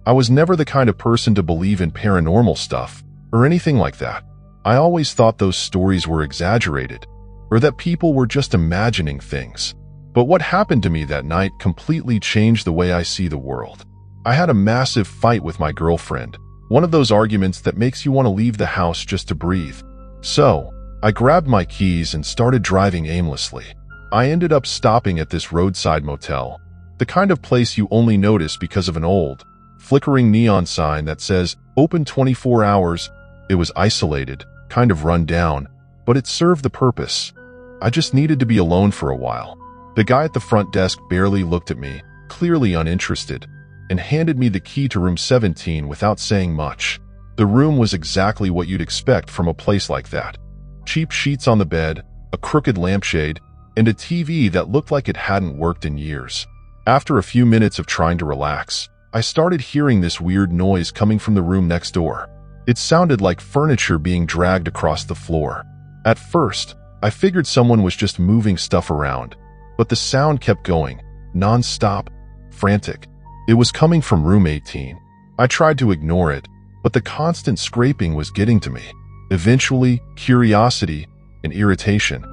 I was never the kind of person to believe in paranormal stuff or anything like that. I always thought those stories were exaggerated or that people were just imagining things. But what happened to me that night completely changed the way I see the world. I had a massive fight with my girlfriend, one of those arguments that makes you want to leave the house just to breathe. So, I grabbed my keys and started driving aimlessly. I ended up stopping at this roadside motel, the kind of place you only notice because of an old, flickering neon sign that says, "Open 24 hours. It was isolated, kind of run down, but it served the purpose. I just needed to be alone for a while. The guy at the front desk barely looked at me, clearly uninterested, and handed me the key to room 17 without saying much. The room was exactly what you'd expect from a place like that. Cheap sheets on the bed, a crooked lampshade, and a TV that looked like it hadn't worked in years. After a few minutes of trying to relax, I started hearing this weird noise coming from the room next door. It sounded like furniture being dragged across the floor. At first, I figured someone was just moving stuff around, but the sound kept going, non-stop, frantic. It was coming from room 18. I tried to ignore it, but the constant scraping was getting to me. Eventually, curiosity and irritation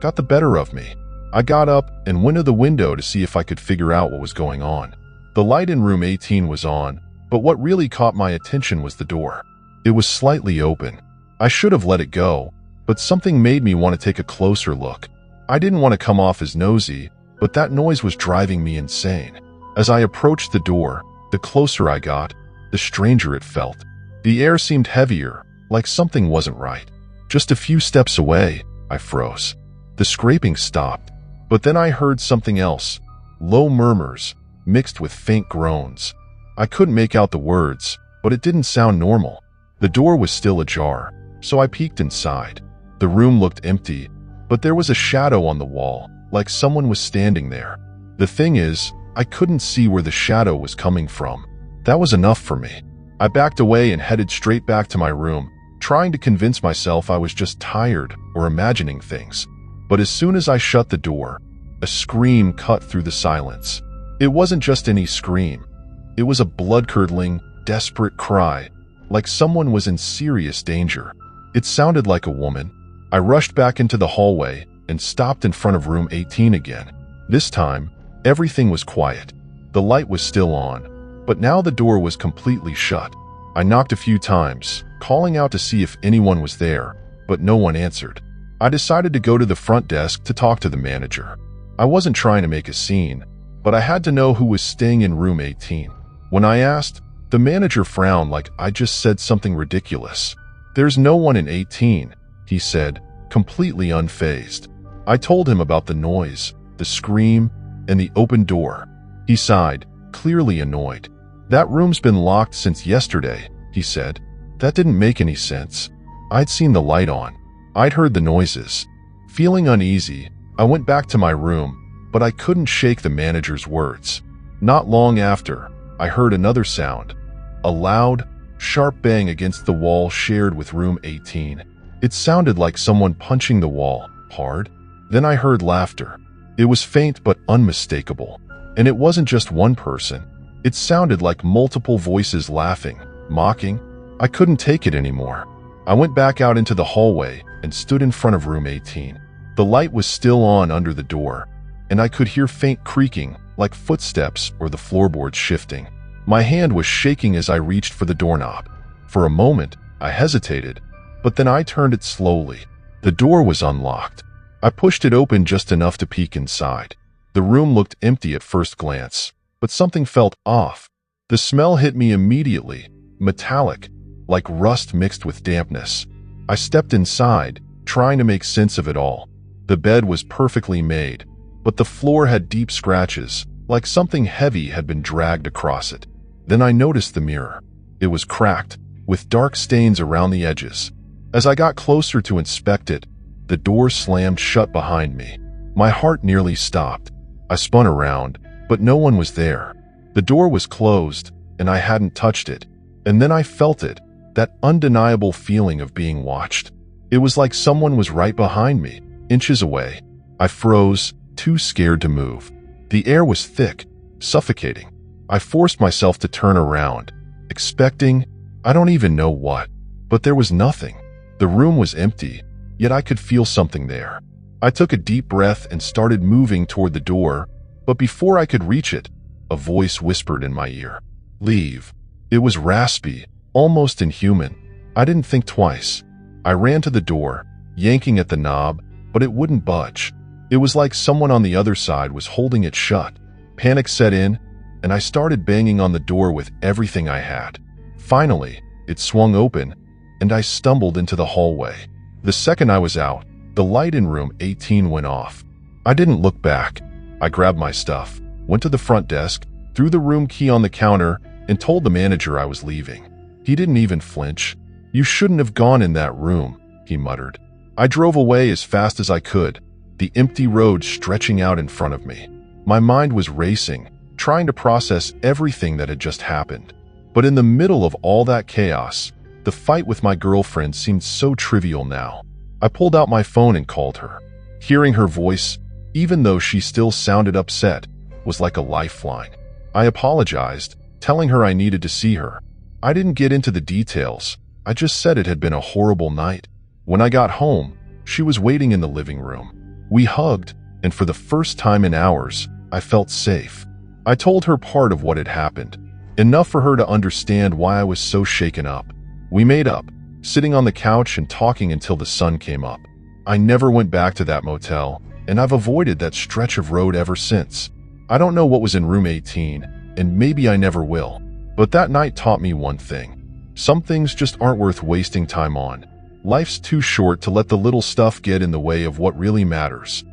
got the better of me. I got up and went to the window to see if I could figure out what was going on. The light in room 18 was on, but what really caught my attention was the door. It was slightly open. I should have let it go, but something made me want to take a closer look. I didn't want to come off as nosy, but that noise was driving me insane. As I approached the door, the closer I got, the stranger it felt. The air seemed heavier, like something wasn't right. Just a few steps away, I froze. The scraping stopped, but then I heard something else, low murmurs, mixed with faint groans. I couldn't make out the words, but it didn't sound normal. The door was still ajar, so I peeked inside. The room looked empty, but there was a shadow on the wall, like someone was standing there. The thing is, I couldn't see where the shadow was coming from. That was enough for me. I backed away and headed straight back to my room, trying to convince myself I was just tired or imagining things. But as soon as I shut the door, a scream cut through the silence. It wasn't just any scream. It was a blood-curdling, desperate cry, like someone was in serious danger. It sounded like a woman. I rushed back into the hallway and stopped in front of room 18 again. This time, everything was quiet. The light was still on, but now the door was completely shut. I knocked a few times, calling out to see if anyone was there, but no one answered. I decided to go to the front desk to talk to the manager. I wasn't trying to make a scene, but I had to know who was staying in room 18. When I asked, the manager frowned like I just said something ridiculous. "There's no one in 18, he said, completely unfazed. I told him about the noise, the scream, and the open door. He sighed, clearly annoyed. "That room's been locked since yesterday," he said. That didn't make any sense. I'd seen the light on. I'd heard the noises. Feeling uneasy, I went back to my room, but I couldn't shake the manager's words. Not long after, I heard another sound, a loud, sharp bang against the wall shared with room 18. It sounded like someone punching the wall, hard. Then I heard laughter. It was faint but unmistakable. And it wasn't just one person. It sounded like multiple voices laughing, mocking. I couldn't take it anymore. I went back out into the hallway and stood in front of room 18. The light was still on under the door, and I could hear faint creaking, like footsteps or the floorboards shifting. My hand was shaking as I reached for the doorknob. For a moment, I hesitated, but then I turned it slowly. The door was unlocked. I pushed it open just enough to peek inside. The room looked empty at first glance, but something felt off. The smell hit me immediately, metallic, like rust mixed with dampness. I stepped inside, trying to make sense of it all. The bed was perfectly made, but the floor had deep scratches, like something heavy had been dragged across it. Then I noticed the mirror. It was cracked, with dark stains around the edges. As I got closer to inspect it, the door slammed shut behind me. My heart nearly stopped. I spun around, but no one was there. The door was closed, and I hadn't touched it. And then I felt it, that undeniable feeling of being watched. It was like someone was right behind me, inches away. I froze, too scared to move. The air was thick, suffocating. I forced myself to turn around, expecting, I don't even know what, but there was nothing. The room was empty, yet I could feel something there. I took a deep breath and started moving toward the door, but before I could reach it, a voice whispered in my ear, "Leave." It was raspy, almost inhuman. I didn't think twice. I ran to the door, yanking at the knob, but it wouldn't budge. It was like someone on the other side was holding it shut. Panic set in, and I started banging on the door with everything I had. Finally, it swung open, and I stumbled into the hallway. The second I was out, the light in room 18 went off. I didn't look back. I grabbed my stuff, went to the front desk, threw the room key on the counter, and told the manager I was leaving. He didn't even flinch. "You shouldn't have gone in that room," he muttered. I drove away as fast as I could, the empty road stretching out in front of me. My mind was racing, trying to process everything that had just happened. But in the middle of all that chaos, the fight with my girlfriend seemed so trivial now. I pulled out my phone and called her. Hearing her voice, even though she still sounded upset, was like a lifeline. I apologized, telling her I needed to see her. I didn't get into the details. I just said it had been a horrible night. When I got home, she was waiting in the living room. We hugged, and for the first time in hours, I felt safe. I told her part of what had happened, enough for her to understand why I was so shaken up. We made up, sitting on the couch and talking until the sun came up. I never went back to that motel, and I've avoided that stretch of road ever since. I don't know what was in room 18, and maybe I never will. But that night taught me one thing. Some things just aren't worth wasting time on. Life's too short to let the little stuff get in the way of what really matters.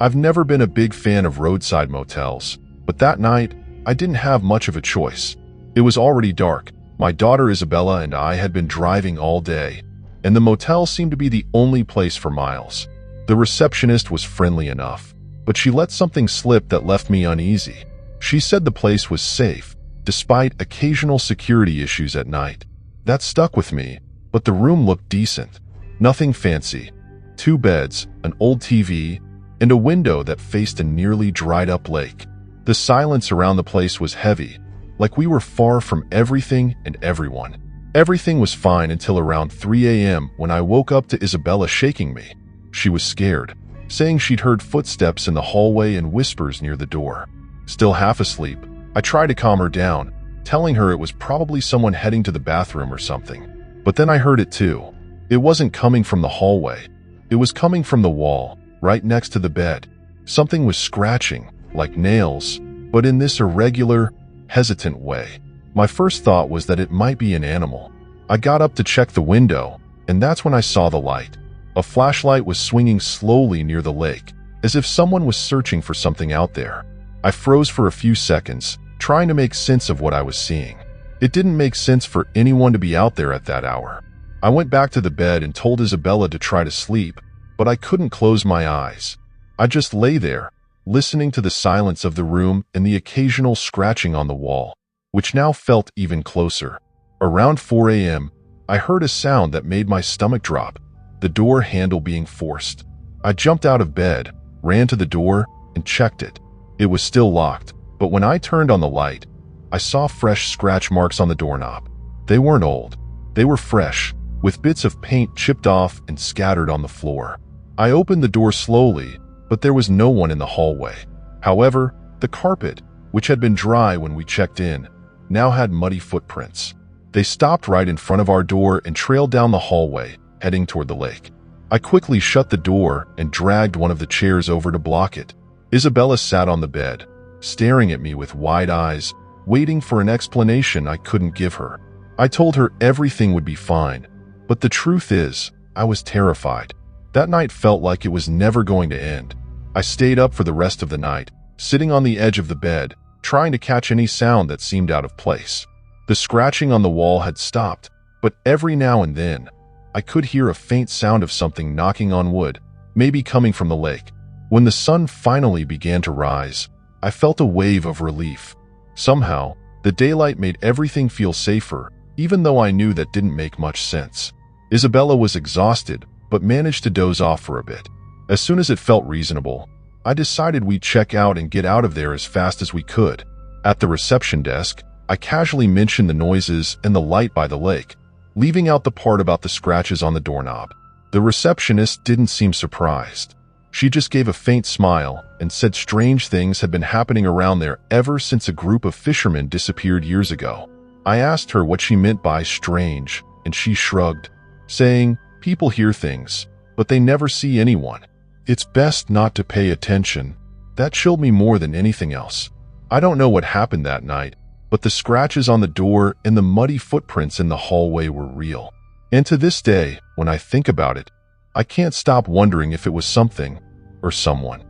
I've never been a big fan of roadside motels, but that night, I didn't have much of a choice. It was already dark. My daughter Isabella and I had been driving all day, and the motel seemed to be the only place for miles. The receptionist was friendly enough, but she let something slip that left me uneasy. She said the place was safe, despite occasional security issues at night. That stuck with me, but the room looked decent. Nothing fancy. 2 beds, an old TV, and a window that faced a nearly dried-up lake. The silence around the place was heavy, like we were far from everything and everyone. Everything was fine until around 3 a.m. when I woke up to Isabella shaking me. She was scared, saying she'd heard footsteps in the hallway and whispers near the door. Still half asleep, I tried to calm her down, telling her it was probably someone heading to the bathroom or something. But then I heard it too. It wasn't coming from the hallway. It was coming from the wall, right next to the bed. Something was scratching, like nails, but in this irregular, hesitant way. My first thought was that it might be an animal. I got up to check the window, and that's when I saw the light. A flashlight was swinging slowly near the lake, as if someone was searching for something out there. I froze for a few seconds, trying to make sense of what I was seeing. It didn't make sense for anyone to be out there at that hour. I went back to the bed and told Isabella to try to sleep, but I couldn't close my eyes. I just lay there, listening to the silence of the room and the occasional scratching on the wall, which now felt even closer. Around 4 a.m., I heard a sound that made my stomach drop, the door handle being forced. I jumped out of bed, ran to the door, and checked it. It was still locked, but when I turned on the light, I saw fresh scratch marks on the doorknob. They weren't old. They were fresh, with bits of paint chipped off and scattered on the floor. I opened the door slowly, but there was no one in the hallway. However, the carpet, which had been dry when we checked in, now had muddy footprints. They stopped right in front of our door and trailed down the hallway, heading toward the lake. I quickly shut the door and dragged one of the chairs over to block it. Isabella sat on the bed, staring at me with wide eyes, waiting for an explanation I couldn't give her. I told her everything would be fine, but the truth is, I was terrified. That night felt like it was never going to end. I stayed up for the rest of the night, sitting on the edge of the bed, trying to catch any sound that seemed out of place. The scratching on the wall had stopped, but every now and then, I could hear a faint sound of something knocking on wood, maybe coming from the lake. When the sun finally began to rise, I felt a wave of relief. Somehow, the daylight made everything feel safer, even though I knew that didn't make much sense. Isabella was exhausted, but managed to doze off for a bit. As soon as it felt reasonable, I decided we'd check out and get out of there as fast as we could. At the reception desk, I casually mentioned the noises and the light by the lake, leaving out the part about the scratches on the doorknob. The receptionist didn't seem surprised. She just gave a faint smile and said strange things had been happening around there ever since a group of fishermen disappeared years ago. I asked her what she meant by strange, and she shrugged, saying, "People hear things, but they never see anyone. It's best not to pay attention." That chilled me more than anything else. I don't know what happened that night, but the scratches on the door and the muddy footprints in the hallway were real. And to this day, when I think about it, I can't stop wondering if it was something or someone.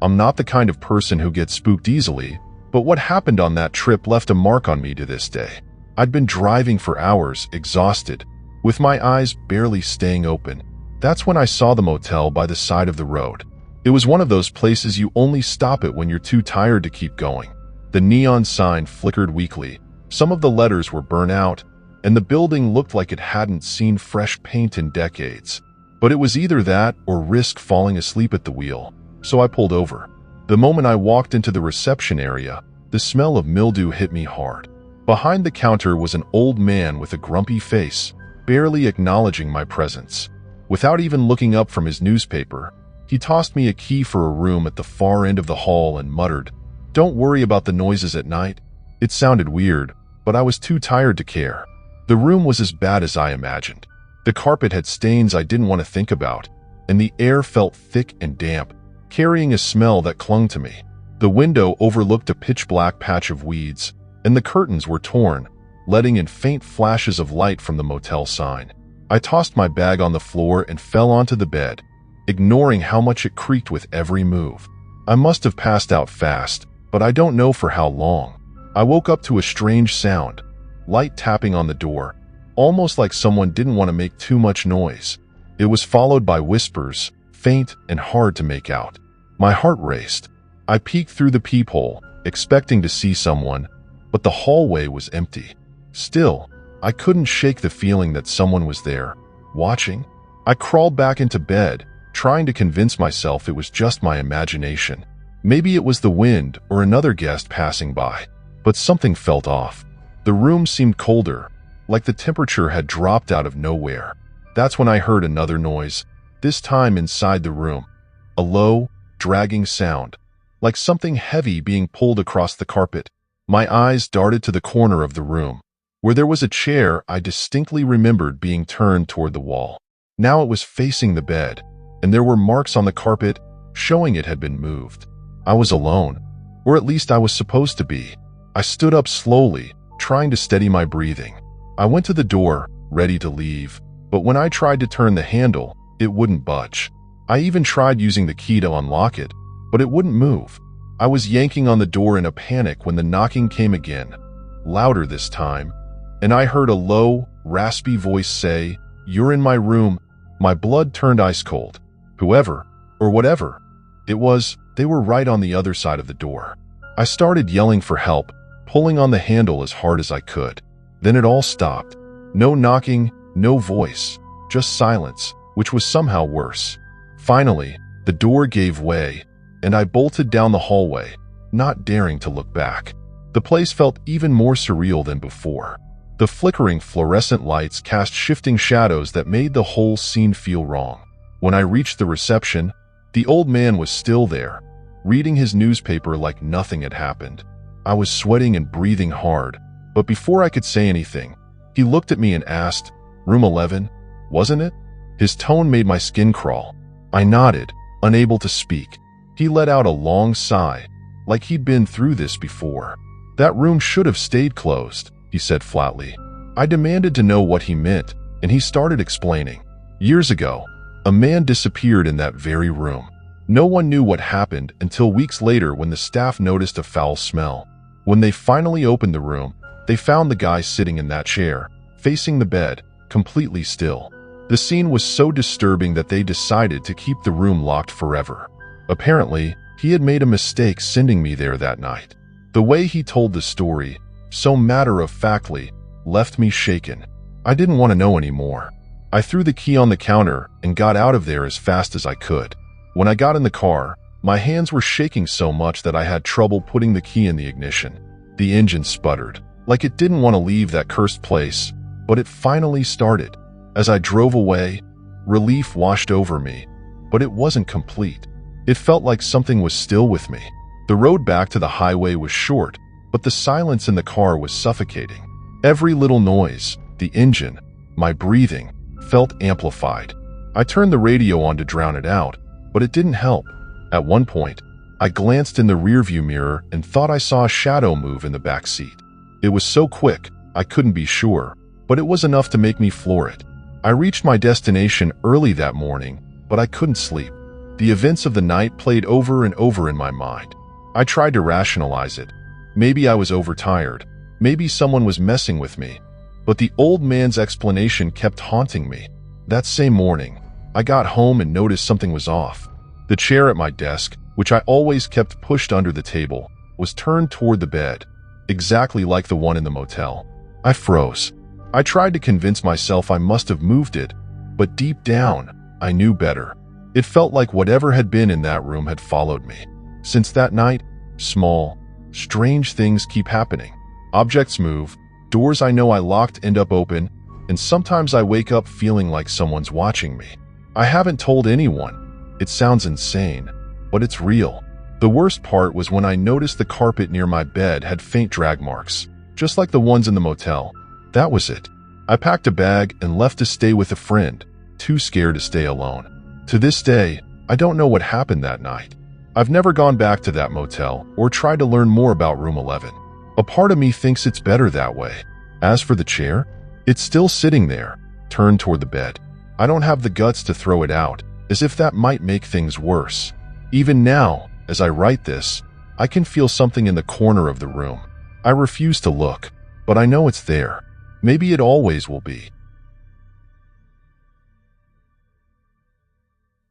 I'm not the kind of person who gets spooked easily, but what happened on that trip left a mark on me to this day. I'd been driving for hours, exhausted, with my eyes barely staying open. That's when I saw the motel by the side of the road. It was one of those places you only stop at when you're too tired to keep going. The neon sign flickered weakly, some of the letters were burnt out, and the building looked like it hadn't seen fresh paint in decades. But it was either that or risk falling asleep at the wheel, so I pulled over. The moment I walked into the reception area, the smell of mildew hit me hard. Behind the counter was an old man with a grumpy face, barely acknowledging my presence. Without even looking up from his newspaper, he tossed me a key for a room at the far end of the hall and muttered, "Don't worry about the noises at night." It sounded weird, but I was too tired to care. The room was as bad as I imagined. The carpet had stains I didn't want to think about, and the air felt thick and damp, carrying a smell that clung to me. The window overlooked a pitch-black patch of weeds, and the curtains were torn, letting in faint flashes of light from the motel sign. I tossed my bag on the floor and fell onto the bed, ignoring how much it creaked with every move. I must have passed out fast, but I don't know for how long. I woke up to a strange sound, light tapping on the door, almost like someone didn't want to make too much noise. It was followed by whispers, faint and hard to make out. My heart raced. I peeked through the peephole, expecting to see someone, but the hallway was empty. Still, I couldn't shake the feeling that someone was there, watching. I crawled back into bed, trying to convince myself it was just my imagination. Maybe it was the wind or another guest passing by, but something felt off. The room seemed colder, like the temperature had dropped out of nowhere. That's when I heard another noise, this time inside the room. A low, dragging sound, like something heavy being pulled across the carpet. My eyes darted to the corner of the room, where there was a chair I distinctly remembered being turned toward the wall. Now it was facing the bed, and there were marks on the carpet showing it had been moved. I was alone, or at least I was supposed to be. I stood up slowly, trying to steady my breathing. I went to the door, ready to leave, but when I tried to turn the handle, it wouldn't budge. I even tried using the key to unlock it, but it wouldn't move. I was yanking on the door in a panic when the knocking came again, louder this time, and I heard a low, raspy voice say, "You're in my room." My blood turned ice cold. Whoever, or whatever it was, they were right on the other side of the door. I started yelling for help, pulling on the handle as hard as I could. Then it all stopped. No knocking, no voice, just silence, which was somehow worse. Finally, the door gave way, and I bolted down the hallway, not daring to look back. The place felt even more surreal than before. The flickering fluorescent lights cast shifting shadows that made the whole scene feel wrong. When I reached the reception, the old man was still there, reading his newspaper like nothing had happened. I was sweating and breathing hard, but before I could say anything, he looked at me and asked, "Room 11, wasn't it?" His tone made my skin crawl. I nodded, unable to speak. He let out a long sigh, like he'd been through this before. "That room should have stayed closed," he said flatly. I demanded to know what he meant, and he started explaining. Years ago, a man disappeared in that very room. No one knew what happened until weeks later when the staff noticed a foul smell. When they finally opened the room, they found the guy sitting in that chair, facing the bed, completely still. The scene was so disturbing that they decided to keep the room locked forever. Apparently, he had made a mistake sending me there that night. The way he told the story, so matter-of-factly, left me shaken. I didn't want to know anymore. I threw the key on the counter and got out of there as fast as I could. When I got in the car, my hands were shaking so much that I had trouble putting the key in the ignition. The engine sputtered, like it didn't want to leave that cursed place, but it finally started. As I drove away, relief washed over me, but it wasn't complete. It felt like something was still with me. The road back to the highway was short, but the silence in the car was suffocating. Every little noise, the engine, my breathing, felt amplified. I turned the radio on to drown it out, but it didn't help. At one point, I glanced in the rearview mirror and thought I saw a shadow move in the back seat. It was so quick, I couldn't be sure, but it was enough to make me floor it. I reached my destination early that morning, but I couldn't sleep. The events of the night played over and over in my mind. I tried to rationalize it. Maybe I was overtired. Maybe someone was messing with me. But the old man's explanation kept haunting me. That same morning, I got home and noticed something was off. The chair at my desk, which I always kept pushed under the table, was turned toward the bed, exactly like the one in the motel. I froze. I tried to convince myself I must have moved it, but deep down, I knew better. It felt like whatever had been in that room had followed me. Since that night, small, strange things keep happening. Objects move, doors I know I locked end up open, and sometimes I wake up feeling like someone's watching me. I haven't told anyone. It sounds insane, but it's real. The worst part was when I noticed the carpet near my bed had faint drag marks, just like the ones in the motel. That was it. I packed a bag and left to stay with a friend, too scared to stay alone. To this day, I don't know what happened that night. I've never gone back to that motel or tried to learn more about room 11. A part of me thinks it's better that way. As for the chair, it's still sitting there, turned toward the bed. I don't have the guts to throw it out, as if that might make things worse. Even now, as I write this, I can feel something in the corner of the room. I refuse to look, but I know it's there. Maybe it always will be.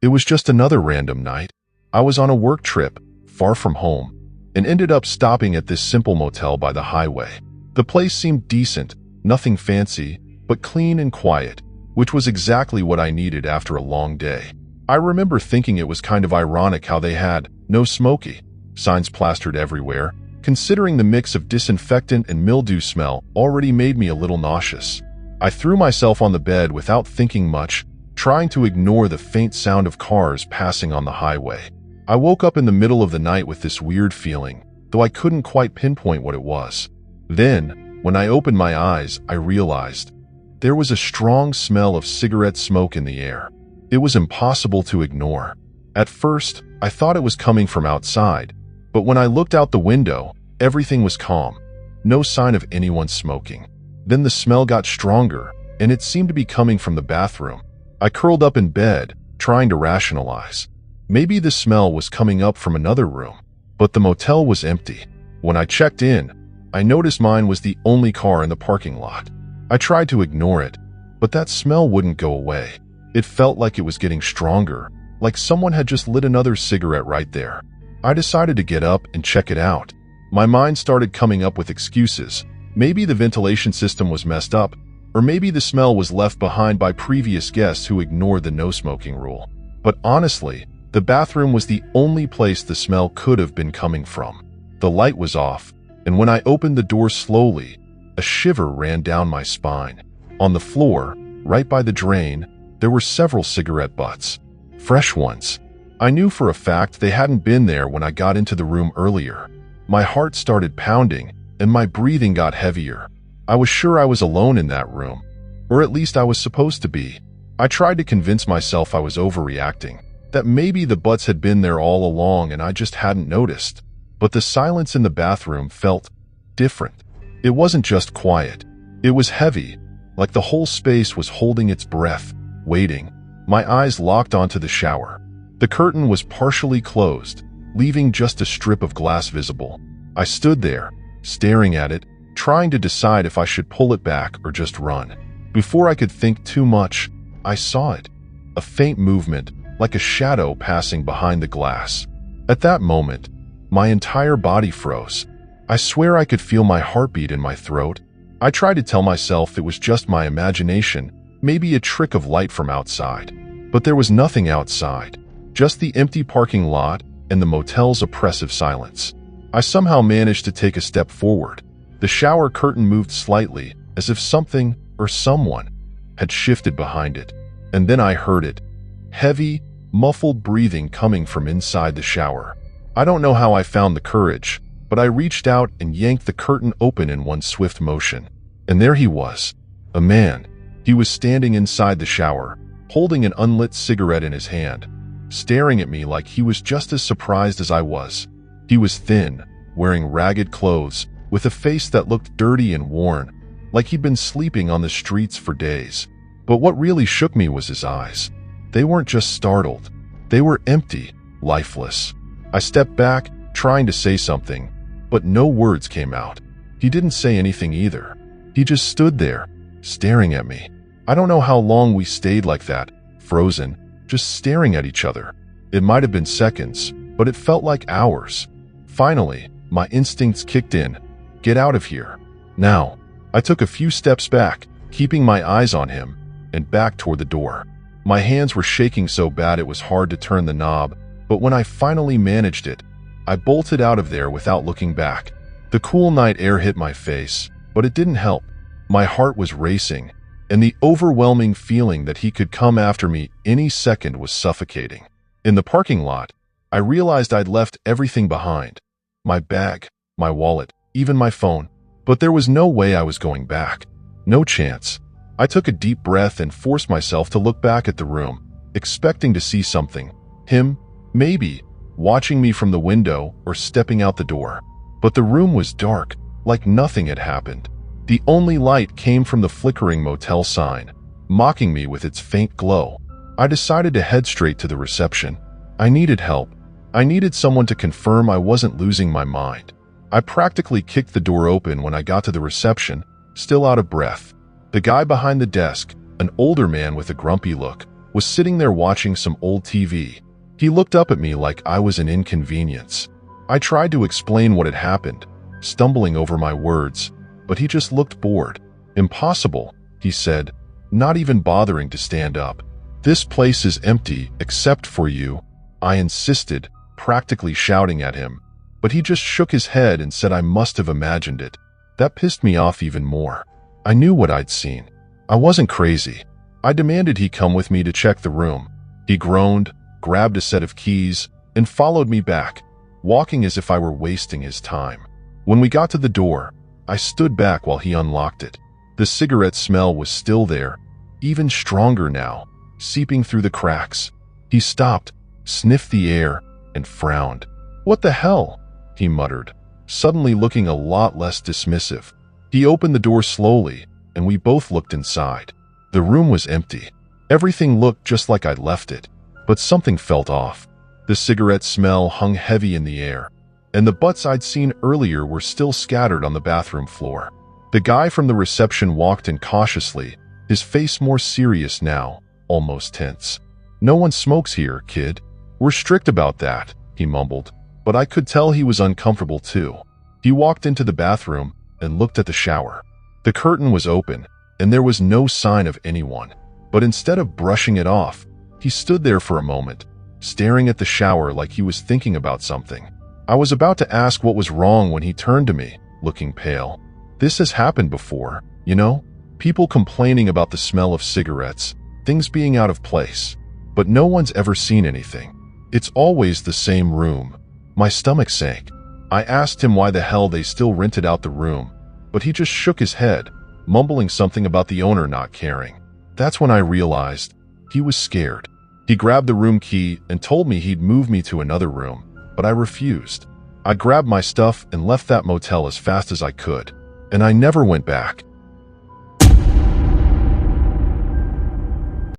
It was just another random night. I was on a work trip, far from home, and ended up stopping at this simple motel by the highway. The place seemed decent, nothing fancy, but clean and quiet, which was exactly what I needed after a long day. I remember thinking it was kind of ironic how they had "no smoky" signs plastered everywhere, considering the mix of disinfectant and mildew smell already made me a little nauseous. I threw myself on the bed without thinking much, trying to ignore the faint sound of cars passing on the highway. I woke up in the middle of the night with this weird feeling, though I couldn't quite pinpoint what it was. Then, when I opened my eyes, I realized there was a strong smell of cigarette smoke in the air. It was impossible to ignore. At first, I thought it was coming from outside, but when I looked out the window, everything was calm. No sign of anyone smoking. Then the smell got stronger, and it seemed to be coming from the bathroom. I curled up in bed, trying to rationalize. Maybe the smell was coming up from another room, but the motel was empty. When I checked in, I noticed mine was the only car in the parking lot. I tried to ignore it, but that smell wouldn't go away. It felt like it was getting stronger, like someone had just lit another cigarette right there. I decided to get up and check it out. My mind started coming up with excuses. Maybe the ventilation system was messed up, or maybe the smell was left behind by previous guests who ignored the no-smoking rule. But honestly, the bathroom was the only place the smell could have been coming from. The light was off, and when I opened the door slowly, a shiver ran down my spine. On the floor, right by the drain, there were several cigarette butts. Fresh ones. I knew for a fact they hadn't been there when I got into the room earlier. My heart started pounding, and my breathing got heavier. I was sure I was alone in that room, or at least I was supposed to be. I tried to convince myself I was overreacting, that maybe the butts had been there all along and I just hadn't noticed. But the silence in the bathroom felt different. It wasn't just quiet. It was heavy, like the whole space was holding its breath, waiting. My eyes locked onto the shower. The curtain was partially closed, leaving just a strip of glass visible. I stood there, staring at it, trying to decide if I should pull it back or just run. Before I could think too much, I saw it. A faint movement, like a shadow passing behind the glass. At that moment, my entire body froze. I swear I could feel my heartbeat in my throat. I tried to tell myself it was just my imagination. maybe a trick of light from outside. But there was nothing outside, just the empty parking lot and the motel's oppressive silence. I somehow managed to take a step forward. The shower curtain moved slightly, as if something or someone had shifted behind it. And then I heard it. Heavy, muffled breathing coming from inside the shower. I don't know how I found the courage, but I reached out and yanked the curtain open in one swift motion. And there he was, a man. He was standing inside the shower, holding an unlit cigarette in his hand, staring at me like he was just as surprised as I was. He was thin, wearing ragged clothes, with a face that looked dirty and worn, like he'd been sleeping on the streets for days. But what really shook me was his eyes. They weren't just startled. They were empty, lifeless. I stepped back, trying to say something, but no words came out. He didn't say anything either. He just stood there, staring at me. I don't know how long we stayed like that, frozen, just staring at each other. It might have been seconds, but it felt like hours. Finally, my instincts kicked in. Get out of here. Now. I took a few steps back, keeping my eyes on him, and back toward the door. My hands were shaking so bad it was hard to turn the knob, but when I finally managed it, I bolted out of there without looking back. The cool night air hit my face, but it didn't help. My heart was racing, and the overwhelming feeling that he could come after me any second was suffocating. In the parking lot, I realized I'd left everything behind. My bag, my wallet, even my phone. But there was no way I was going back. No chance. I took a deep breath and forced myself to look back at the room, expecting to see something. Him, maybe, watching me from the window or stepping out the door. But the room was dark, like nothing had happened. The only light came from the flickering motel sign, mocking me with its faint glow. I decided to head straight to the reception. I needed help. I needed someone to confirm I wasn't losing my mind. I practically kicked the door open when I got to the reception, still out of breath. The guy behind the desk, an older man with a grumpy look, was sitting there watching some old TV. He looked up at me like I was an inconvenience. I tried to explain what had happened, stumbling over my words, but he just looked bored. "Impossible," he said, not even bothering to stand up. "This place is empty except for you," I insisted, practically shouting at him. But he just shook his head and said I must have imagined it. That pissed me off even more. I knew what I'd seen. I wasn't crazy. I demanded he come with me to check the room. He groaned, grabbed a set of keys, and followed me back, walking as if I were wasting his time. When we got to the door, I stood back while he unlocked it. The cigarette smell was still there, even stronger now, seeping through the cracks. He stopped, sniffed the air, and frowned. "What the hell?" he muttered, suddenly looking a lot less dismissive. He opened the door slowly, and we both looked inside. The room was empty. Everything looked just like I'd left it, but something felt off. The cigarette smell hung heavy in the air, and the butts I'd seen earlier were still scattered on the bathroom floor. The guy from the reception walked in cautiously, his face more serious now, almost tense. "No one smokes here, kid. We're strict about that," he mumbled. But I could tell he was uncomfortable too. He walked into the bathroom and looked at the shower. The curtain was open, and there was no sign of anyone. But instead of brushing it off, he stood there for a moment, staring at the shower like he was thinking about something. I was about to ask what was wrong when he turned to me, looking pale. This has happened before, you know? People complaining about the smell of cigarettes, things being out of place. But no one's ever seen anything. It's always the same room. My stomach sank. I asked him why the hell they still rented out the room, but he just shook his head, mumbling something about the owner not caring. That's when I realized he was scared. He grabbed the room key and told me he'd move me to another room, but I refused. I grabbed my stuff and left that motel as fast as I could, and I never went back.